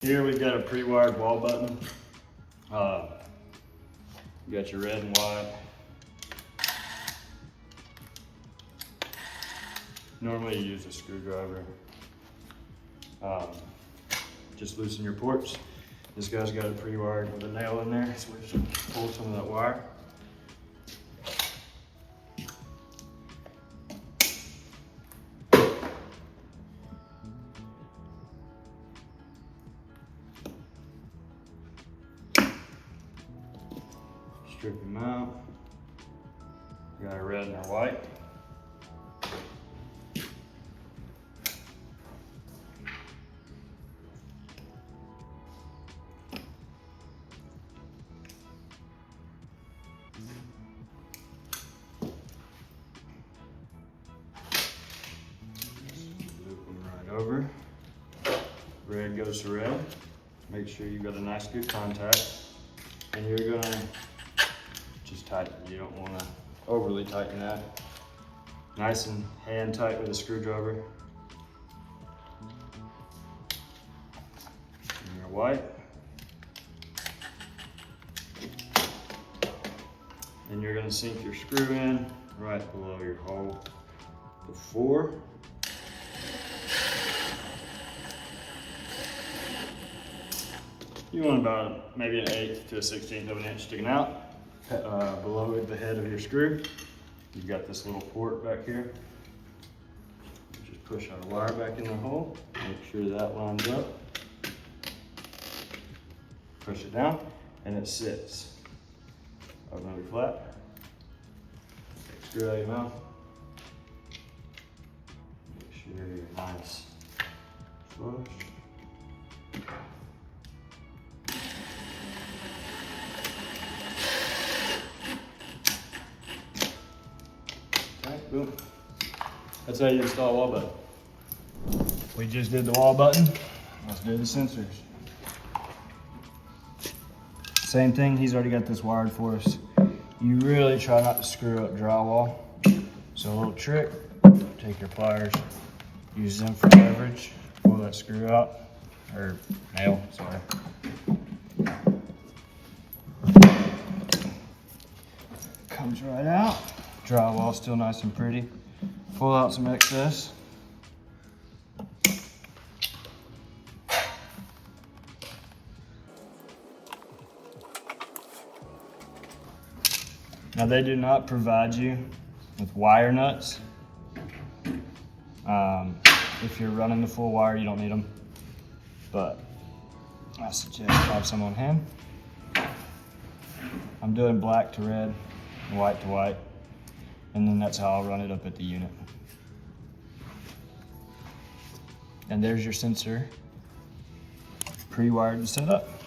Here we've got a pre-wired wall button. You got your red and white. Normally you use a screwdriver. Just loosen your ports. This guy's got it pre-wired with a nail in there, so we just pull some of that wire. Strip them out. We got a red and a white. Loop them right over. Red goes to red. Make sure you've got a nice good contact. And you're gonna just tighten. You don't want to overly tighten that. Nice and hand tight with a screwdriver. And your white. And you're going to sink your screw in right below your hole before. You want about maybe an 1/8 to a 1/16 of an inch sticking out. Below the head of your screw, you've got this little port back here. Just push our wire back in the hole, make sure that lines up. Push it down, and it sits. Open up your flat. Screw out your mouth. Make sure you're nice flush. Boom. That's how you install a wall button. We just did the wall button. Let's do the sensors. Same thing, he's already got this wired for us. You really try not to screw up drywall. So a little trick, take your pliers, use them for leverage, pull that screw out, or nail, sorry. Comes right out. Drywall still nice and pretty. Pull out some excess. Now they do not provide you with wire nuts. If you're running the full wire, you don't need them. But I suggest have some on hand. I'm doing black to red and white to white. And then that's how I'll run it up at the unit. And there's your sensor, pre-wired and set up.